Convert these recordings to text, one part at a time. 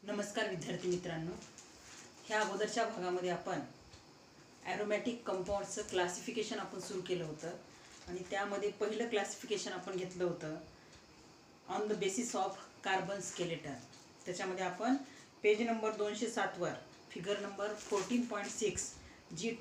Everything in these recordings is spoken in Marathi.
नमस्कार विद्यार्थी मित्रांनो, ह्या अगोदरच्या भागामध्ये आपण ॲरोमॅटिक कंपाऊंड्सचं क्लासिफिकेशन आपण सुरू केलं होतं आणि त्यामध्ये पहिलं क्लासिफिकेशन आपण घेतलं होतं on the basis of carbon skeleton. त्याच्यामध्ये आपण पेज नंबर 207 वर फिगर नंबर 14.6 जी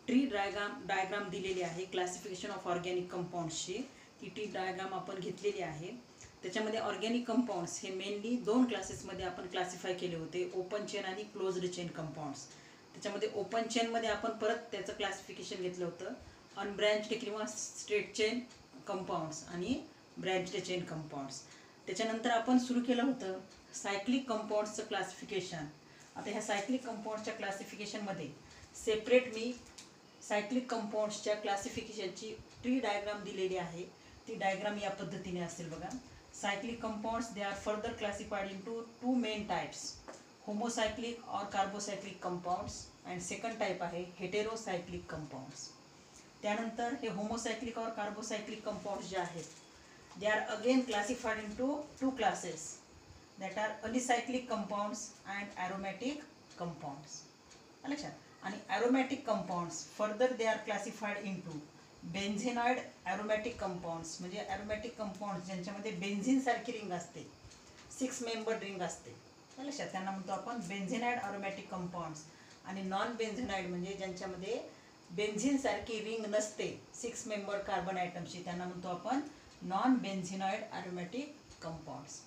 ट्री डायग्राम दिलेली आहे क्लासिफिकेशन ऑफ ऑर्गॅनिक कंपाऊंड्सची, ती ट्री डायग्राम आपण घेतलेली आहे. त्याच्यामध्ये ऑर्गॅनिक कंपाऊंड्स हे मेनली दोन क्लासेसमध्ये आपण क्लासिफाय केले होते, ओपन चेन आणि क्लोज्ड चेन कंपाऊंड्स. त्याच्यामध्ये ओपन चेनमध्ये आपण परत त्याचं क्लासिफिकेशन घेतलं होतं अनब्रँच्ड किंवा स्ट्रेट चेन कंपाऊंड्स आणि ब्रँच्ड चेन कंपाऊंड्स. त्याच्यानंतर आपण सुरू केलं होतं सायक्लिक कंपाऊंड्सचं क्लासिफिकेशन. आता ह्या सायक्लिक कंपाऊंड्सच्या क्लासिफिकेशनमध्ये सेपरेट मी सायक्लिक कंपाऊंड्सच्या क्लासिफिकेशनची ट्री डायग्राम दिलेली आहे. ती डायग्राम या पद्धतीने असेल बघा. Cyclic compounds, they are further classified into two main types, homocyclic or carbocyclic compounds, and second type आहे heterocyclic compounds. त्यानंतर हे homocyclic or carbocyclic compounds जे आहेत, they are again classified into two classes, that are alicyclic compounds and aromatic compounds. लक्षात. आणि aromatic compounds further they are classified into benzenoid aromatic compounds, म्हणजे ॲरोमॅटिक कंपाऊंड्स ज्यांच्यामध्ये बेन्झिन सारखी रिंग असते, 6 मेंबर रिंग असते, लक्षात, त्यांना म्हणतो आपण बेन्झेनॉइड ॲरोमॅटिक कंपाऊंड्स. आणि नॉन बेन्झेनॉइड म्हणजे ज्यांच्यामध्ये बेन्झिन सारखी रिंग नसते 6 मेंबर कार्बन ॲटमची, त्यांना म्हणतो आपण नॉन बेन्झेनॉइड ॲरोमॅटिक कंपाऊंड्स.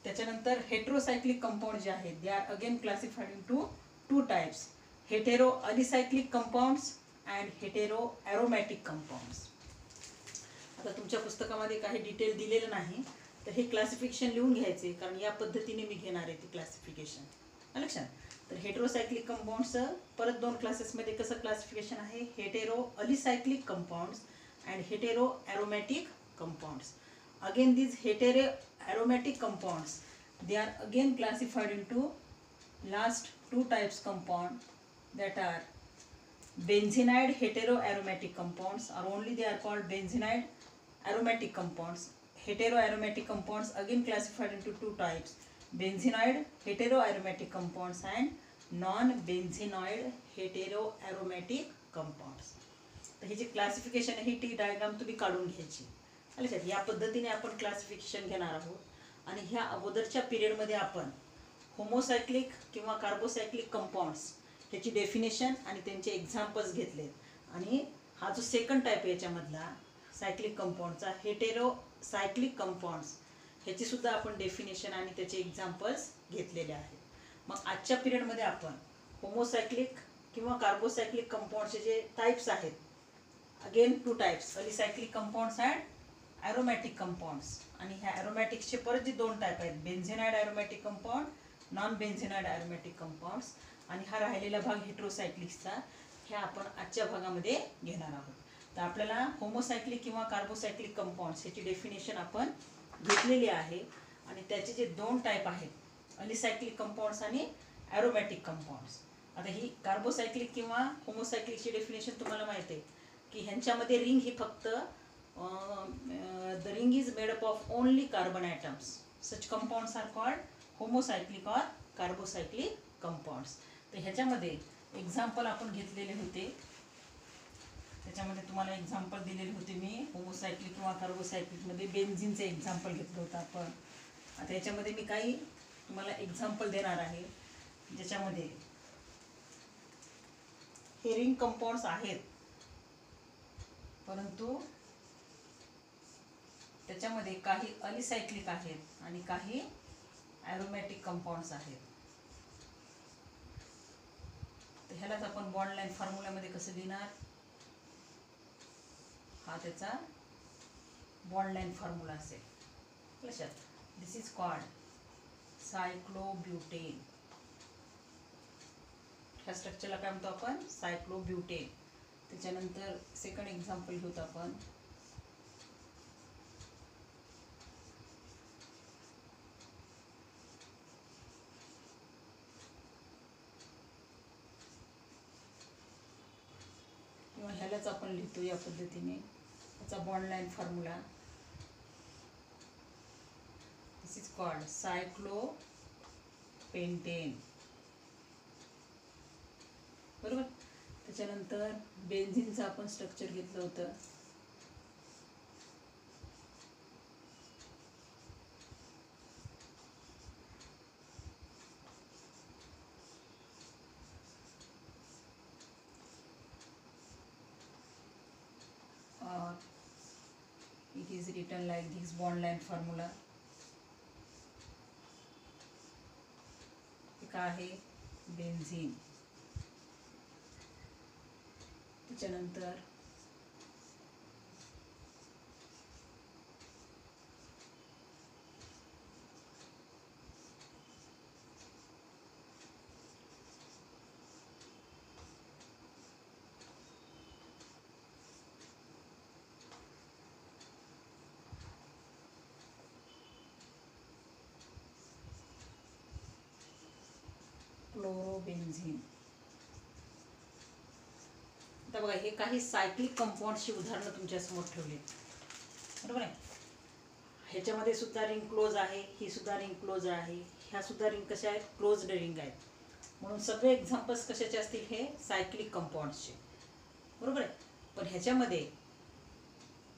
त्याच्यानंतर हेटेरोसायक्लिक कंपाऊंड जे आहेत, they are again classified into two types, hetero alicyclic compounds and hetero aromatic compounds. आता तुमच्या पुस्तकामध्ये काही डिटेल दिलेलं नाही, तर हे क्लासिफिकेशन लिहून घ्यायचे, कारण या पद्धतीने मी घेणार आहे ती क्लासिफिकेशन, लक्षात. तर हेटेरोसायक्लिक कंपाऊंड्सचं परत दोन क्लासेसमध्ये कसं क्लासिफिकेशन आहे, hetero alicyclic compounds and hetero aromatic compounds. Again these hetero aromatic compounds, they are again classified into last two types compound, that are benzenide heteroaromatic compounds, or only they are called benzenide aromatic compounds. Heteroaromatic compounds again classified into two types, benzenide heteroaromatic compounds and non-benzenoid heteroaromatic compounds. तर ही जी क्लासिफिकेशन आहे ही टी डायग्राम तुम्ही काढून घ्यायची, लक्षात. या पद्धतीने आपण क्लासिफिकेशन घेणार आहोत. आणि ह्या अगोदरच्या पिरियडमध्ये आपण होमोसायक्लिक किंवा कार्बोसायक्लिक कंपाऊंड्स ह्याची डेफिनेशन आणि त्यांचे एक्झाम्पल्स घेतले. आणि हा जो सेकंड टाईप आहे याच्यामधला सायक्लिक कंपाऊंडचा हेटेरोसायक्लिक कंपाऊंड्स, ह्याची सुद्धा आपण डेफिनेशन आणि त्याचे एक्झाम्पल्स घेतलेले आहेत. मग आजच्या पिरियडमध्ये आपण होमोसायक्लिक किंवा कार्बोसायक्लिक कंपाऊंडचे जे टाईप्स आहेत, again two types, alicyclic compounds and aromatic compounds. आणि ह्या ॲरोमॅटिक्सचे परत जे दोन टाईप आहेत, benzenoid aromatic compound, non benzenoid aromatic compounds. आणि हा राहिलेला भाग हेटेरोसायक्लिकचा, ह्या आपण आजच्या भागामध्ये घेणार आहोत. तर आपल्याला होमोसायक्लिक किंवा कार्बोसायक्लिक कंपाऊंड्स ह्याची डेफिनेशन आपण घेतलेली आहे. आणि त्याचे जे दोन टाईप आहेत, अलिसायक्लिक कंपाऊंड्स आणि ॲरोमॅटिक कंपाऊंड्स. आता ही कार्बोसायक्लिक किंवा होमोसायक्लिकची डेफिनेशन तुम्हाला माहिती आहे की ह्यांच्यामध्ये रिंग ही फक्त the ring is made up of only carbon atoms. Such compounds are called homocyclic or carbocyclic compounds. तर ह्याच्यामध्ये एक्झाम्पल आपण घेतलेले होते, त्याच्यामध्ये तुम्हाला एक्झाम्पल दिलेले होते मी. होमोसायक्लिक किंवा कार्बोसायक्लिकमध्ये बेन्झिनचे एक्झाम्पल घेतलं होतं आपण. आता ह्याच्यामध्ये मी काही तुम्हाला एक्झाम्पल देणार आहे ज्याच्यामध्ये हे रिंग कंपाऊंड्स आहेत, परंतु त्याच्यामध्ये काही अलिसायक्लिक आहेत आणि काही ॲरोमॅटिक कंपाऊंड्स आहेत. तर ह्यालाच आपण बॉन्ड लाईन फॉर्म्युल्यामध्ये कसं लिहिणार, हा त्याचा बॉन्ड लाईन फॉर्म्युला असेल, लक्षात. दिस इज कॉल्ड सायक्लोब्युटेन. ह्या स्ट्रक्चरला काय म्हणतो आपण, सायक्लोब्युटेन. त्याच्यानंतर सेकंड एक्झाम्पल घेऊत आपण, ह्यालाच आपण लिहितो या पद्धतीने, त्याचा bond line formula. This is called cyclopentane, बरोबर. त्याच्यानंतर बेन्झीनचं आपण स्ट्रक्चर घेतलं होतं. It is written like this bond line formula. एक आहे बेन्झीन. त्याच्यानंतर क्लोरोबेन्झीन. आता बघा, हे काही सायक्लिक कंपाऊंड्सची उदाहरणं तुमच्यासमोर ठेवली, बरोबर आहे. ह्याच्यामध्ये सुद्धा रिंग क्लोज आहे, ही सुद्धा रिंग क्लोज आहे, ह्या सुद्धा रिंग कशा आहेत, क्लोज्ड रिंग आहेत. म्हणून सगळे एक्झाम्पल्स कशाचे असतील, हे सायक्लिक कंपाऊंड्सचे, बरोबर आहे. पण ह्याच्यामध्ये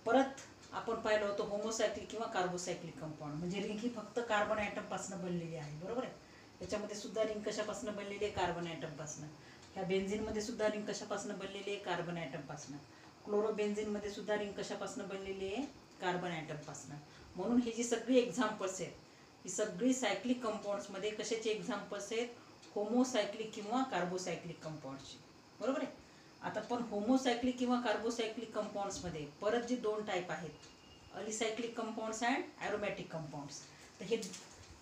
परत आपण पाहिलं होतं होमोसायक्लिक किंवा कार्बोसायक्लिक कंपाऊंड. म्हणजे रिंग ही फक्त कार्बन ॲटमपासून बनलेली आहे, बरोबर आहे. याच्यामध्ये सुद्धा रिंग कशापासून बनलेली आहे, कार्बन ॲटमपासून. ह्या बेन्झीनमध्ये सुद्धा रिंग कशापासून बनलेली आहे, कार्बन ॲटमपासून. क्लोरोबेन्झीनमध्ये सुद्धा रिंग कशापासून बनलेली आहे, कार्बन ॲटमपासून. म्हणून ही जी सगळी एक्झाम्पल्स आहेत, ही सगळी सायक्लिक कंपाऊंड्समध्ये कशाचे एक्झाम्पल्स आहेत, होमोसायक्लिक किंवा कार्बोसायक्लिक कंपाऊंड्सचे, बरोबर आहे. आता पण होमोसायक्लिक किंवा कार्बोसायक्लिक कंपाऊंड्समध्ये परत जे दोन टाईप आहेत, alicyclic compounds and aromatic compounds. तर हे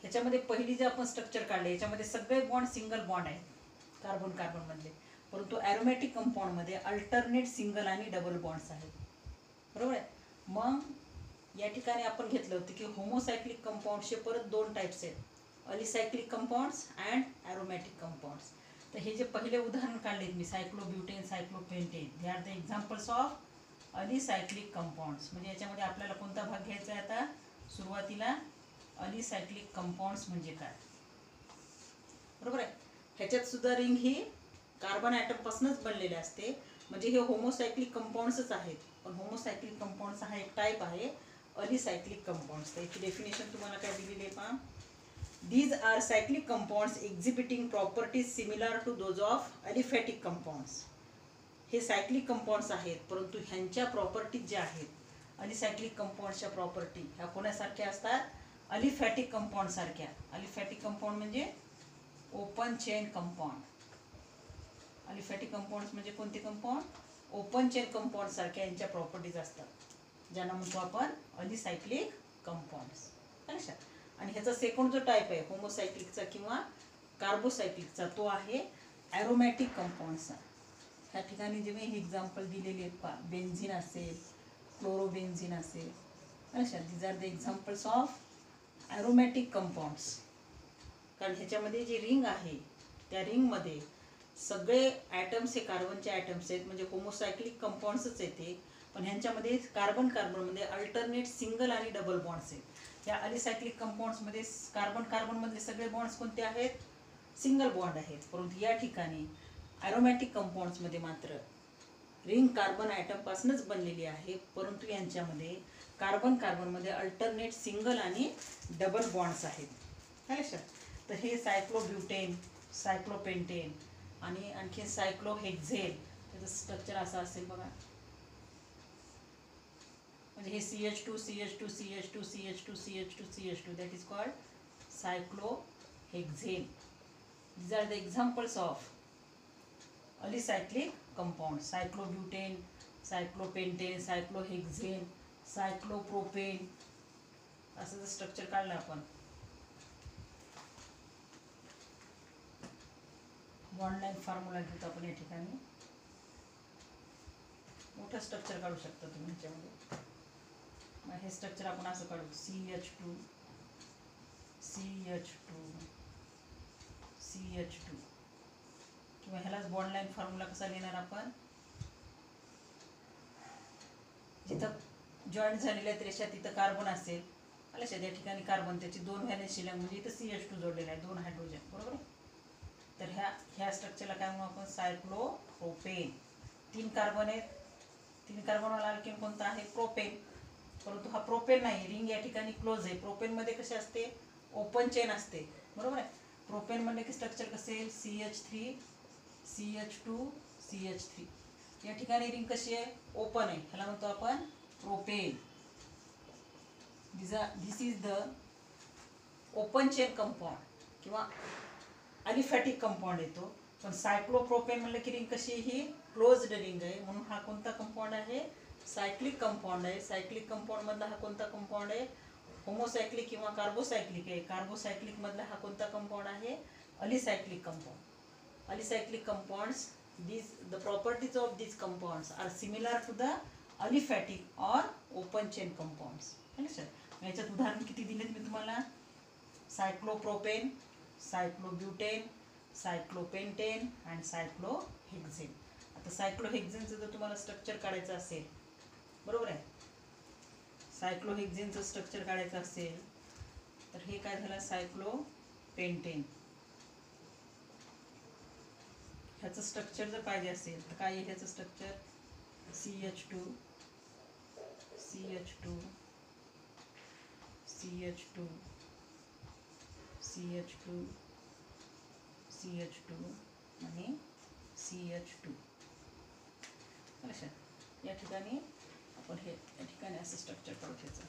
ह्याच्यामध्ये पहिली जे आपण स्ट्रक्चर काढले, याच्यामध्ये सगळे बॉन्ड सिंगल बॉन्ड आहेत कार्बन कार्बनमधले. परंतु ॲरोमॅटिक कंपाऊंडमध्ये अल्टरनेट सिंगल आणि डबल बॉन्ड्स आहेत, बरोबर आहे. मग या ठिकाणी आपण घेतलं होतं की होमोसायक्लिक कंपाऊंड्सचे परत दोन टाईप्स आहेत, alicyclic compounds and aromatic compounds. तर हे जे पहिले उदाहरण काढलेत मी, cyclobutane, cyclopentane, they are the examples of alicyclic compounds. म्हणजे याच्यामध्ये आपल्याला कोणता भाग घ्यायचा आहे आता सुरुवातीला, अलिसायक्लिक कंपाऊंड्स म्हणजे काय, बरोबर आहे. ह्याच्यात सुद्धा रिंग ही कार्बन ॲटमपासूनच बनलेले असते. म्हणजे हे होमोसायक्लिक कंपाऊंड्सच आहेत. पण होमोसायक्लिक कंपाऊंड्स हा एक टाईप आहे अलिसायक्लिक कंपाऊंड्स. त्याची डेफिनेशन तुम्हाला काय दिलेली आहे पहा. These are cyclic compounds exhibiting properties similar to those of aliphatic compounds. हे सायक्लिक कंपाऊंड्स आहेत, परंतु ह्यांच्या प्रॉपर्टीज ज्या आहेत अलिसायक्लिक कंपाऊंड्सच्या प्रॉपर्टी ह्या कोणासारख्या असतात, अलिफॅटिक कंपाऊंड सारख्या. अलिफॅटिक कंपाऊंड म्हणजे open chain compound. Aliphatic compounds म्हणजे कोणते कंपाऊंड, ओपन चेन कंपाऊंड सारख्या यांच्या प्रॉपर्टीज असतात, ज्यांना म्हणतो आपण अलिसायक्लिक कंपाऊंड्स. लक्षात. आणि ह्याचा सेकंड जो टाईप आहे होमोसायक्लिकचा किंवा कार्बोसायक्लिकचा, तो आहे ॲरोमॅटिक कंपाऊंड्सचा. ह्या ठिकाणी जे मी एक्झाम्पल दिलेले आहेत पहा, बेन्झीन असेल, क्लोरोबेन्झीन असेल, लक्षात. These are the examples of aromatic compounds. कारण ह्याच्यामध्ये जी रिंग आहे त्या रिंगमध्ये सगळे ॲटम्स हे कार्बनचे ॲटम्स आहेत, म्हणजे होमोसायक्लिक कंपाऊंड्सच येते. पण ह्यांच्यामध्ये कार्बन कार्बनमध्ये अल्टरनेट सिंगल आणि डबल बॉन्ड्स आहेत. या अलिसायक्लिक कंपाऊंड्समध्ये कार्बन कार्बनमधले सगळे बॉन्ड्स कोणते आहेत, सिंगल बॉन्ड आहेत. परंतु या ठिकाणी ॲरोमॅटिक कंपाऊंड्समध्ये मात्र रिंग कार्बन ॲटमपासूनच बनलेली आहे, परंतु यांच्यामध्ये कार्बन कार्बनमध्ये अल्टरनेट सिंगल आणि डबल बॉन्ड्स आहेत. लक्षात. तर हे सायक्लोब्युटेन, सायक्लोपेंटेन आणि आणखी सायक्लोहेक्झेन, त्याचं स्ट्रक्चर असं असेल बघा. म्हणजे हे CH2 CH2 CH2 CH2 CH2 CH2, that is called cyclohexane. These are the examples of alicyclic compound. Cyclobutane, cyclopentane, cyclohexane, cyclopropane, असं जर स्ट्रक्चर काढलं आपण. बॉन्ड लाईन फॉर्म्युला घेतो आपण या ठिकाणी. मोठं स्ट्रक्चर काढू शकता तुम्ही ह्याच्यामध्ये. मग हे स्ट्रक्चर आपण असं काढू, CH2 CH2 CH2. किंवा ह्यालाच बॉन्ड लाईन फॉर्म्युला कसा लिहिणार आपण, जिथं जॉईंट झालेल्या रेषा तिथं कार्बन असेल लक्षात या ठिकाणी कार्बन त्याची 2 व्हॅलेन्स शिल्लक म्हणजे इथं CH2 जोडलेला आहे, 2 हायड्रोजन, बरोबर आहे. तर ह्या स्ट्रक्चरला काय म्हणू आपण, सायक्लोप्रोपेन. 3 कार्बन आहेत, 3 कार्बनवाला अल्केन कोणता आहे, प्रोपेन. परंतु हा प्रोपेन नाही, रिंग या ठिकाणी क्लोज आहे. प्रोपेनमध्ये कसे असते, ओपन चेन असते, बरोबर आहे. प्रोपेनमध्ये स्ट्रक्चर कसे येईल, CH3 CH2 CH3. या ठिकाणी रिंग कशी आहे, ओपन आहे, ह्याला म्हणतो आपण propane. This is the open chain compound किंवा अलिफॅटिक कंपाऊंड येतो. पण सायक्लोप्रोपेन म्हणलं की रिंग कशी, ही क्लोज्ड रिंग आहे, म्हणून हा कोणता कंपाऊंड आहे, सायक्लिक कंपाऊंड आहे. सायक्लिक कंपाऊंड मधला हा कोणता कंपाऊंड आहे, होमोसायक्लिक किंवा कार्बोसायक्लिक आहे. कार्बोसायक्लिक मधला हा कोणता कंपाऊंड आहे, alicyclic compound. Alicyclic compounds, the properties of these compounds are similar to the aliphatic or open chain compounds. याच्यात उदाहरण किती दिलेत मी तुम्हाला, सायक्लोप्रोपेन, सायक्लोब्युटेन, सायक्लोपेंटेन आणि सायक्लोहेक्झेन. आता सायक्लोहेक्झेनचं जर तुम्हाला स्ट्रक्चर काढायचं असेल, बरोबर आहे, सायक्लोहेक्झेनचं स्ट्रक्चर काढायचं असेल तर हे काय झालं, सायक्लोपेंटेन. ह्याचं स्ट्रक्चर जर पाहिजे असेल तर काय आहे ह्याचं structure, CH2 CH2 CH2 CH2 CH2 आणि CH2. लक्षात या ठिकाणी आपण हे या ठिकाणी असं स्ट्रक्चर करू त्याचं.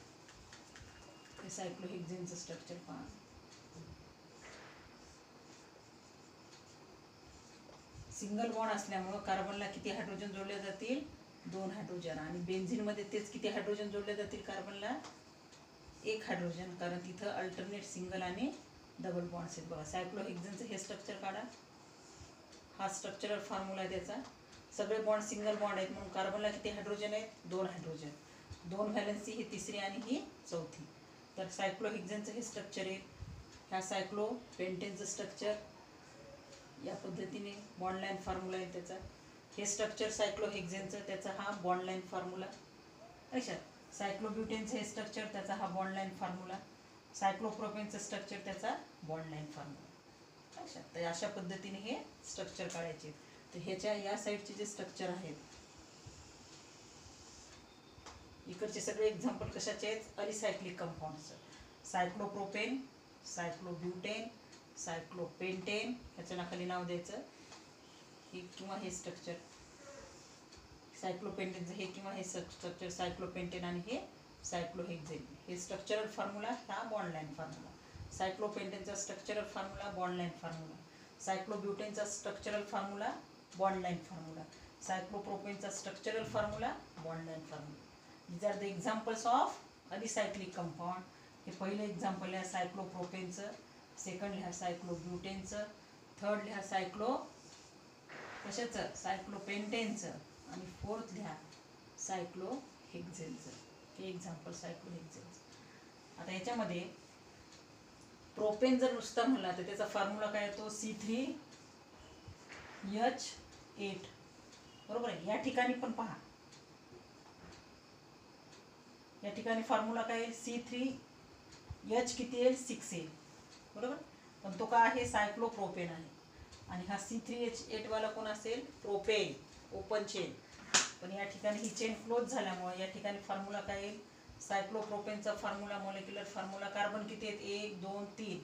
हे सायक्लोहेक्झेनचं स्ट्रक्चर पहा. सिंगल बॉन्ड असल्यामुळं कार्बनला किती हायड्रोजन जोडले जातील, 2 हायड्रोजन. आणि बेन्झिनमध्ये तेच किती हायड्रोजन जोडले जातील कार्बनला, 1 हायड्रोजन, कारण तिथं अल्टरनेट सिंगल आणि डबल बॉन्ड्स आहेत. बघा सायक्लोहेक्झेनचं हे स्ट्रक्चर काढा, हा स्ट्रक्चरल फॉर्म्युला आहे त्याचा. सगळे बॉन्ड सिंगल बॉन्ड आहेत, म्हणून कार्बनला किती हायड्रोजन आहेत, 2 हायड्रोजन. 2 व्हॅलेन्सी, ही तिसरी आणि ही चौथी. तर सायक्लोहेक्झेनचं हे स्ट्रक्चर आहे. ह्या सायक्लोपेंटेनचं स्ट्रक्चर या पद्धतीने बॉन्ड लाईन फॉर्म्युला आहे त्याचा. हे स्ट्रक्चर सायक्लोहेक्झेनचं, त्याचा हा बॉन्ड लाईन फॉर्म्युला. लक्षात सायक्लोब्युटेनचं हे स्ट्रक्चर, त्याचा हा बॉन्ड लाईन फॉर्म्युला. सायक्लोप्रोपेनचं स्ट्रक्चर, त्याचा बॉन्ड लाईन फॉर्म्युला. लक्षात. तर अशा पद्धतीने हे स्ट्रक्चर काढायचे. तर ह्याच्या या साईडचे जे स्ट्रक्चर आहेत, इकडचे सगळे एक्झाम्पल कशाचे आहेत, अलिसायक्लिक कंपाऊंडचं. सायक्लोप्रोपेन, सायक्लोब्युटेन, सायक्लोपेंटेन, ह्याच्या नाखाली नाव द्यायचं हे किंवा हे स्ट्रक्चर, सायक्लोपेंटेनचं हे किंवा हे स्ट्रक्चर सायक्लोपेंटेन आणि हे सायक्लोहेक्झेन. हे स्ट्रक्चरल फॉर्म्युला, हा बॉन्ड लाईन फॉर्म्युला. सायक्लोपेंटेनचा structural formula, bond line formula. सायक्लोब्युटेनचा structural formula, bond line formula. सायक्लोप्रोपेनचा structural formula, bond line formula. These are the examples of alicyclic compound. हे पहिलं एक्झाम्पल आहे सायक्लोप्रोपेनचं, सेकंड लिहा सायक्लोब्युटेनचं, थर्ड लिहा कशाचं, सायक्लोपेंटेनचं, आणि फोर्थ लिहा सायक्लोहेक्झेनचं. हे एक्झाम्पल सायक्लोहेक्झेनचं. आता याच्यामध्ये प्रोपेन जर नुसता म्हणला तर त्याचा फॉर्म्युला काय येतो, C3H8, बरोबर आहे. या ठिकाणी पण पहा, या ठिकाणी फॉर्म्युला काय आहे, C3H किती येईल, 6 येईल, बरोबर. पण तो काय आहे, सायक्लोप्रोपेन आहे. आणि हा C3H8 वाला कोण असेल, प्रोपेन, ओपन चेन. पण या ठिकाणी ही चेन क्लोज झाल्यामुळे या ठिकाणी फॉर्म्युला काय येईल, सायक्लोप्रोपेनचा फॉर्म्युला, मॉलिक्युलर फॉर्म्युला, कार्बन किती आहेत, 1 2 3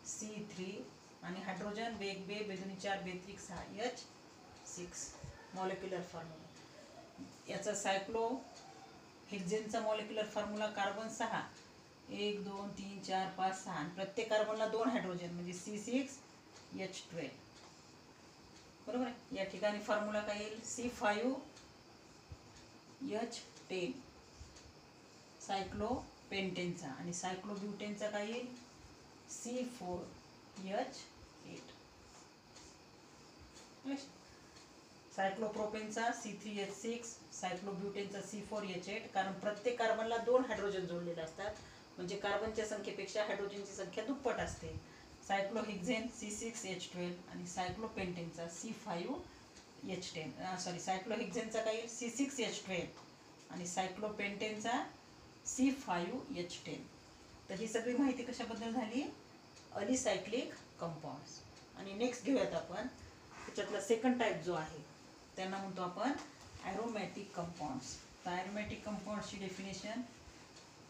C3 आणि हायड्रोजन वेग बे बेदुनी 4 बेत्रिक 6 H6, मॉलिक्युलर फॉर्म्युला. याचा सायक्लोहेक्झेनचा मॉलिक्युलर फॉर्म्युला, कार्बन 6, 1 2 3 4 5 6, आणि प्रत्येक कार्बनला 2 हायड्रोजन म्हणजे C6H12, बरोबर आहे. या ठिकाणी फॉर्म्युला काय येईल, C5H10 सायक्लोपेंटेनचा, आणि सायक्लोब्युटेनचा काय येईल, C4H8. सायक्लोप्रोपेनचा C3H6, सायक्लोब्युटेनचा C4H8, कारण प्रत्येक कार्बनला 2 हायड्रोजन जोडलेले असतात, म्हणजे कार्बनच्या संख्येपेक्षा हायड्रोजनची संख्या दुप्पट असते. सायक्लोहेक्झेन C6H12 आणि सायक्लोपेंटेनचा C5H10, सायक्लोहेक्झेनचा काय येईल, C6H12 आणि सायक्लोपेंटेनचा C5H10. तर ही सगळी माहिती कशाबद्दल झाली, अलिसायक्लिक कंपाऊंड्स. आणि नेक्स्ट घेऊयात आपण त्याच्यातला सेकंड टाईप जो आहे त्यांना म्हणतो आपण ॲरोमॅटिक कंपाऊंड्स. तर ॲरोमॅटिक कंपाऊंड्सची डेफिनेशन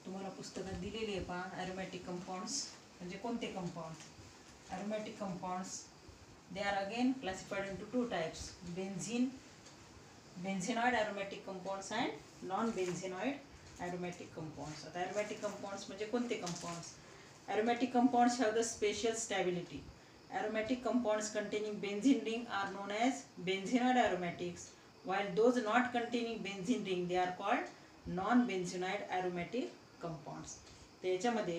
तुम्हाला पुस्तकात दिलेली आहे पहा. ॲरोमॅटिक कंपाऊंड्स म्हणजे कोणते compounds. Aromatic compounds they are again classified into two types, benzenoid aromatic compounds and non benzenoid aromatic compounds. आता ॲरोमॅटिक कंपाऊंड्स म्हणजे कोणते compounds. Aromatic compounds have the special stability. Aromatic compounds containing benzene ring are known as benzenoid aromatics, while those not containing benzene ring they are called non-benzenoid aromatic compounds. त्याच्यामध्ये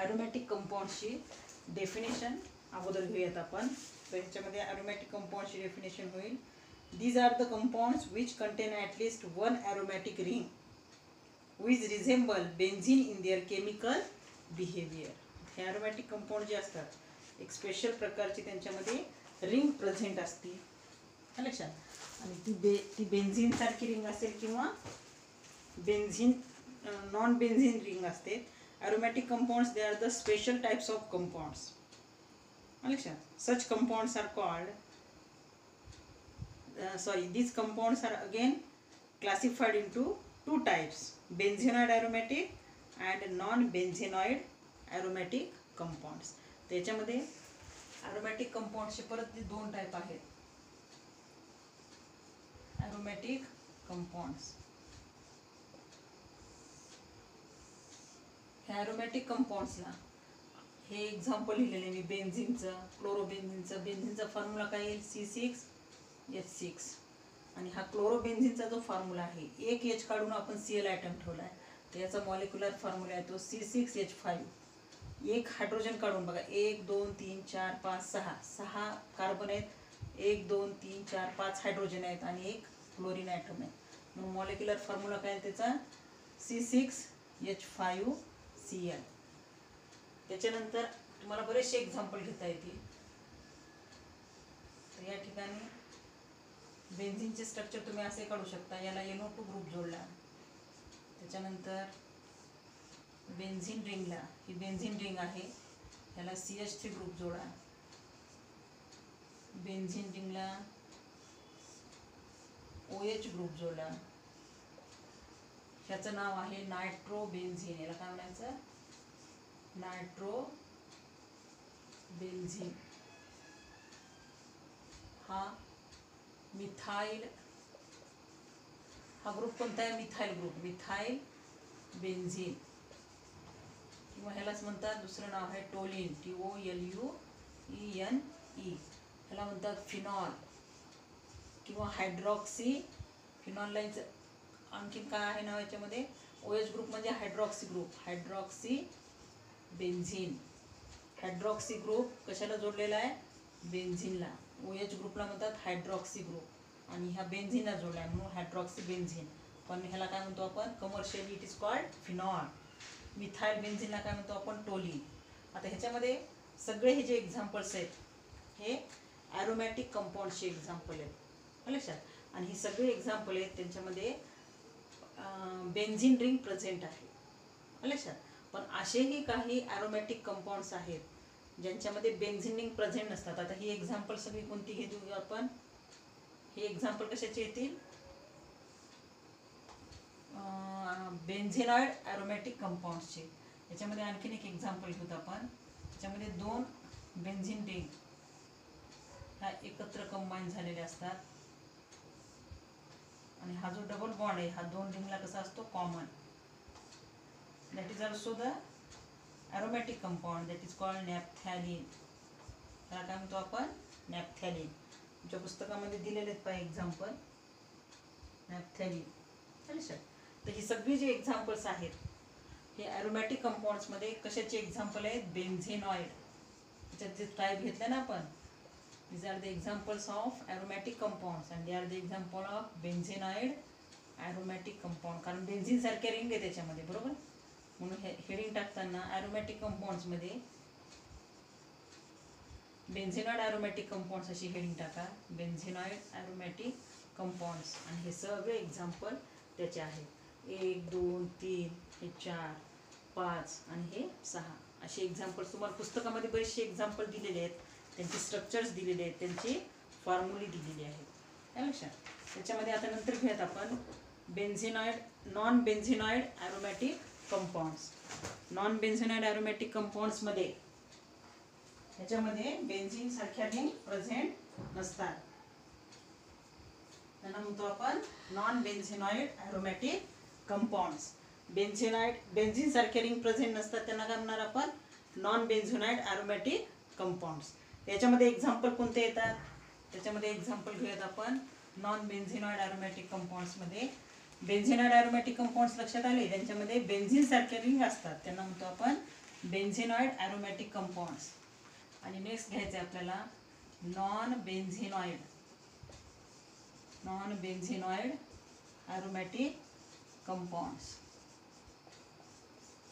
aromatic compoundsची डेफिनेशन अगोदर घेऊयात आपण. तर ह्याच्यामध्ये aromatic compoundsची डेफिनेशन होईल, these are the compounds which contain at least one aromatic ring which resemble benzene in their chemical behavior. हे aromatic compound जे असतात एक स्पेशल प्रकारची त्यांच्यामध्ये रिंग प्रेझेंट असते लक्षात. आणि ती बेन्झिन सारखी रिंग असेल किंवा बेन्झिन नॉन बेन्झिन रिंग असते. Aromatic compounds they are the special types of compounds लक्षात. Such compounds are called these compounds are again classified into two types, benzenoid aromatic and non-benzenoid aromatic compounds. त्याच्यामध्ये ॲरोमॅटिक कंपाऊंड्सचे परत दोन टाईप आहेत. ॲरोमॅटिक कंपाऊंड्स, ह्या ॲरोमॅटिक कंपाऊंड्सला हे एक्झाम्पल लिहिलेले मी बेन्झिनचं, क्लोरोबेन्झिनचं. बेन्झिनचा फॉर्म्युला काय येईल C6H6. आणि हा क्लोरोबेन्झिनचा जो फॉर्म्युला आहे, एक एच काढून आपण Cl आयटम ठेवला आहे, तर याचा मॉलिक्युलर फॉर्म्युला आहे तो C6H5. एक हायड्रोजन काढून बघा, 1 2 3 4 5 6 कार्बन आहेत, 1 2 3 4 5 हायड्रोजन आहेत आणि एक क्लोरीन ॲटम आहे. मग मॉलिक्युलर फॉर्म्युला काय त्याचा C6H5Cl. त्याच्यानंतर तुम्हाला बरेचसे एक्झाम्पल घेता येतील. तर या ठिकाणी बेन्झिनचे स्ट्रक्चर तुम्ही असे काढू शकता, याला NO2 ग्रुप जोडला. त्याच्यानंतर बेन्झिन रिंगला, ही बेन्झिन रिंग आहे, याला CH3 ग्रुप जोडा. बेन्झिन रिंगला OH ग्रुप जोडला. ह्याचं नाव आहे नायट्रोबेन्झिन. याला काय म्हणायचं, नायट्रोबेन्झिन. हा मिथाइल, हा ग्रुप कोणता आहे, मिथाइल ग्रुप, मिथाइल बेन्झिन. किंवा ह्यालाच म्हणतात, दुसरं नाव आहे टोलिन, TOLUENE. ह्याला म्हणतात फिनॉल किंवा हायड्रॉक्सी फिनॉल. आणखीन काय आहे नाव याच्यामध्ये, OH ग्रुप म्हणजे hydroxy group, hydroxy benzene. Hydroxy group कशाला जोडलेला आहे, बेन्झिनला. OH ग्रुपला म्हणतात हायड्रॉक्सी ग्रुप आणि ह्या बेन्झिनला जोडला आहे म्हणून हायड्रॉक्सी बेन्झिन. पण ह्याला काय म्हणतो आपण commercially, it is called phenol. Methyl बेन्झिनला काय म्हणतो आपण टोलिन. आता ह्याच्यामध्ये सगळे हे जे एक्झाम्पल्स आहेत हे ॲरोमॅटिक कंपाऊंड्सचे एक्झाम्पल आहेत लक्षात. आणि ही सगळे एक्झाम्पल आहेत त्यांच्यामध्ये बेन्झिन रिंग प्रेझेंट आहे लक्षात. पण असेही काही ॲरोमॅटिक कंपाऊंड्स आहेत ज्यांच्यामध्ये बेन्झिन रिंग प्रेझेंट नसतात. आता ही एक्झाम्पल सगळी कोणती घेऊ आपण, हे एक्झाम्पल कशाचे येतील, बेन्झेनॉइड ॲरोमॅटिक कंपाऊंड्सचे. याच्यामध्ये आणखीन एक एक्झाम्पल घेऊत आपण. त्याच्यामध्ये दोन बेन्झिन रिंग ह्या एकत्र कंबाईन झालेले असतात आणि हा जो डबल बॉन्ड आहे हा दोन रिंगला कसा असतो, common. That is also the aromatic compound, that is called naphthalene. त्याला काय म्हणतो आपण, नॅफ्थॅलिन. तुमच्या पुस्तकामध्ये दिलेले आहेत पाहिजे एक्झाम्पल, नॅफ्थॅलिन लक्षात. तर ही सगळी जी एक्झाम्पल्स आहेत हे ॲरोमॅटिक कंपाऊंड्समध्ये कशाचे एक्झाम्पल आहेत, बेन्झेनॉइड. त्याच्यात जे टाईप घेतले ना आपण, these are the examples of aromatic compounds and they are the example of benzenoid aromatic compound. कारण बेन्झिन सारखे रिंग आहे त्याच्यामध्ये बरोबर, म्हणून हे हेडिंग टाकताना ॲरोमॅटिक कंपाऊंड्समध्ये बेन्झेनॉइड ॲरोमॅटिक कंपाऊंड्स अशी हेडिंग टाका, बेन्झेनॉइड ॲरोमॅटिक कंपाऊंड्स. आणि हे सगळे एक्झाम्पल त्याचे आहेत, 1 2 3 हे 4 5 आणि हे 6 असे एक्झाम्पल्स तुम्हाला पुस्तकामध्ये बरेचसे एक्झाम्पल दिलेले आहेत, त्यांचे स्ट्रक्चर्स दिलेले आहेत, त्यांचे फॉर्म्युले दिलेले आहेत लक्षात. त्याच्यामध्ये आता नंतर घेऊयात आपण benzenoid non benzenoid aromatic compounds. Non benzenoid aromatic कंपाऊंड्समध्ये ह्याच्यामध्ये बेन्झीन सारख्या रिंग प्रेझेंट नसतात, त्यांना म्हणतो आपण non benzenoid aromatic compounds. Benzene सारख्या रिंग प्रेझेंट नसतात त्यांना काय म्हणणार आपण नॉन बेन्झेनॉइड ॲरोमॅटिक कंपाऊंड्स. याच्यामध्ये एक्झाम्पल कोणते येतात, त्याच्यामध्ये एक्झाम्पल घेऊयात आपण नॉन बेन्झेनॉइड ॲरोमॅटिक कंपाऊंड्समध्ये. बेन्झेनॉइड ॲरोमॅटिक कंपाऊंड्स लक्षात आले, त्यांच्यामध्ये बेन्झीन सारख्या रिंग असतात त्यांना म्हणतो आपण बेन्झेनॉइड ॲरोमॅटिक कंपाऊंड्स. आणि नेक्स्ट घ्यायचं आहे आपल्याला non benzenoid aromatic compounds.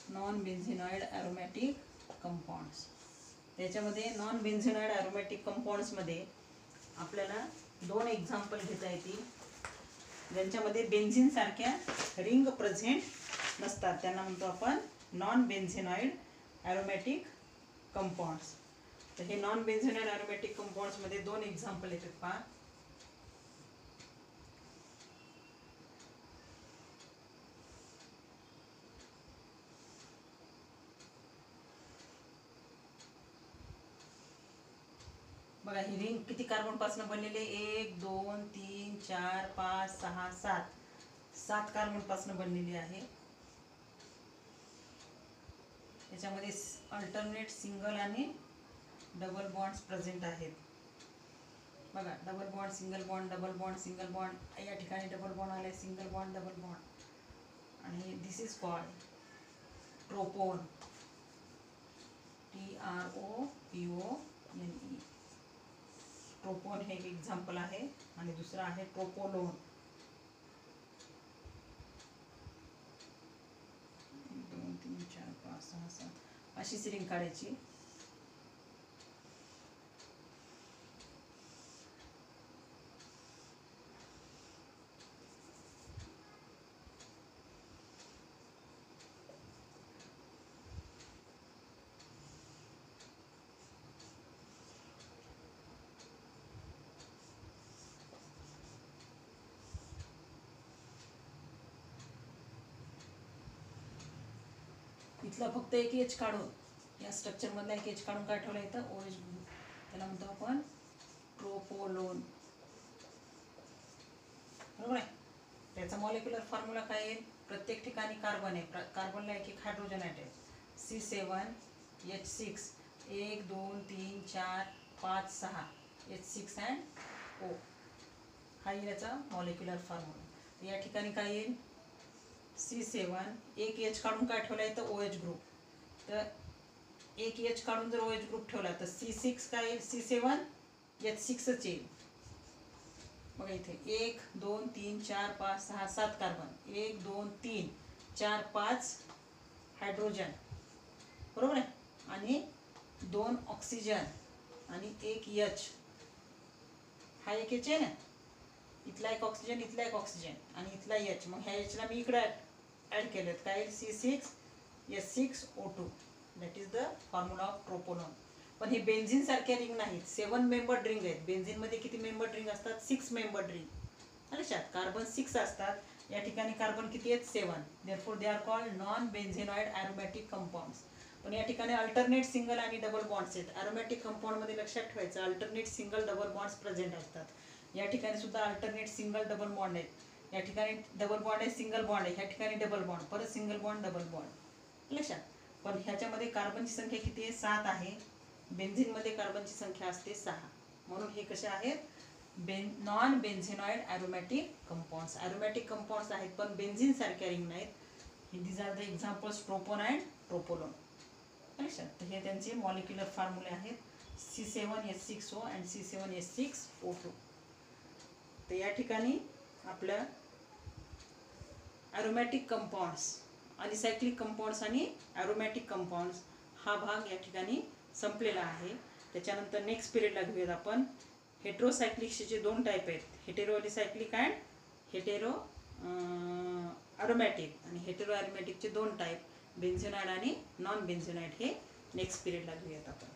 Non benzenoid aromatic compounds. त्याच्यामध्ये नॉन बेन्झेनॉइड ॲरोमॅटिक कंपाऊंड्समध्ये आपल्याला 2 एक्झाम्पल घेता येतील ज्यांच्यामध्ये बेन्झीन सारख्या रिंग प्रेझेंट नसतात त्यांना म्हणतो आपण नॉन बेन्झेनॉइड ॲरोमॅटिक कंपाऊंड्स. तर हे नॉन बेन्झेनॉइड ॲरोमॅटिक कंपाऊंड्समध्ये 2 एक्झाम्पल येतात पहा. बघा ही रिंग किती कार्बन पासून बनलेली आहे 1 2 3 4 5 6 7 कार्बन पासून बनलेली आहे. त्याच्यामध्ये अल्टरनेट सिंगल आणि डबल बॉन्ड्स प्रेझेंट आहेत. बघा double bond single bond double bond single bond, या ठिकाणी डबल बॉन्ड आले सिंगल बॉन्ड डबल बॉन्ड. आणि दिस इज कॉल्ड ट्रोपोन TROPONE. ट्रोपोन हे एक एक्झाम्पल आहे आणि दुसरं आहे ट्रोपोलोन. 2 3 4 5 6 7 अशीच रिंग काढायची. इथला फक्त एक एच काढून या स्ट्रक्चरमधला एक एच काढून काय ठेवला इथं OH ग्रुप, त्याला म्हणतो आपण ट्रोपोलोन. बरोबर आहे. त्याचा मॉलिक्युलर फॉर्म्युला काय आहे, प्रत्येक ठिकाणी कार्बन आहे, कार्बनला एक hydrogen item C7H6 1 2 3 4 5 6 H6 and O हा याचा मॉलिक्युलर फॉर्म्युला. या ठिकाणी काय येईल C7 एक एच काढून काय ठेवला आहे तर OH ग्रुप, तर एक एच काढून जर OH ग्रुप ठेवला तर C6 काय येईल C7H6च येईल. बघा इथे 1 2 3 4 5 6 7 कार्बन 1 2 3 4 5 हायड्रोजन बरोबर आहे, आणि 2 ऑक्सिजन आणि 1 एच. हा एक एच आहे ना, इथला एक ऑक्सिजन इथला एक ऑक्सिजन आणि इथला एच. मग ह्या एचला मी इकडे ॲड केलं काय C6H6O2. That is the formula of tropolone. पण हे बेन्झीन सारख्या रिंग नाहीत, 7 मेंबर्ड रिंग आहेत. बेन्झीनमध्ये किती मेंबर्ड रिंग असतात 6 मेंबर्ड रिंग. लक्षात कार्बन 6 असतात, या ठिकाणी कार्बन किती आहेत 7. Therefore they are called non benzenoid aromatic compounds. पण या ठिकाणी अल्टरनेट सिंगल आणि डबल बॉन्ड्स आहेत. ॲरोमॅटिक कंपाऊंडमध्ये लक्षात ठेवायचं alternate single double bonds present असतात. या ठिकाणी सुद्धा अल्टरनेट सिंगल डबल बॉन्ड आहेत. या ठिकाणी डबल बॉन्ड आहे सिंगल बॉन्ड आहे, ह्या ठिकाणी डबल बॉन्ड परत सिंगल बॉन्ड डबल बॉन्ड लक्षात. पण ह्याच्यामध्ये कार्बनची संख्या किती आहे 7 आहे. बेन्झीनमध्ये कार्बनची संख्या असते 6. म्हणून हे कसे आहेत non benzenoid aromatic compounds. Aromatic compounds आहेत पण बेन्झीन सारख्या रिंग नाहीत. These are the examples tropone and tropolone लक्षात. तर हे त्यांचे मॉलिक्युलर फॉर्म्युले आहेत C7H6O अँड C7H6O2. तर या ठिकाणी आपल्या ॲरोमॅटिक कंपाऊंड्स अलिसायक्लिक कंपाऊंड्स आणि ॲरोमॅटिक कंपाऊंड्स हा भाग या ठिकाणी संपलेला आहे. त्याच्यानंतर नेक्स्ट पिरियडला घेऊयात आपण हेटेरोसायक्लिकचे 2 टाईप आहेत, हेटेरो अलिसायक्लिक अँड हेटेरो ॲरोमॅटिक. आणि हेटेरो ॲरोमॅटिकचे 2 टाईप बेन्झोनाइड आणि नॉन बेन्झोनाइड हे नेक्स्ट पिरियडला घेऊयात आपण.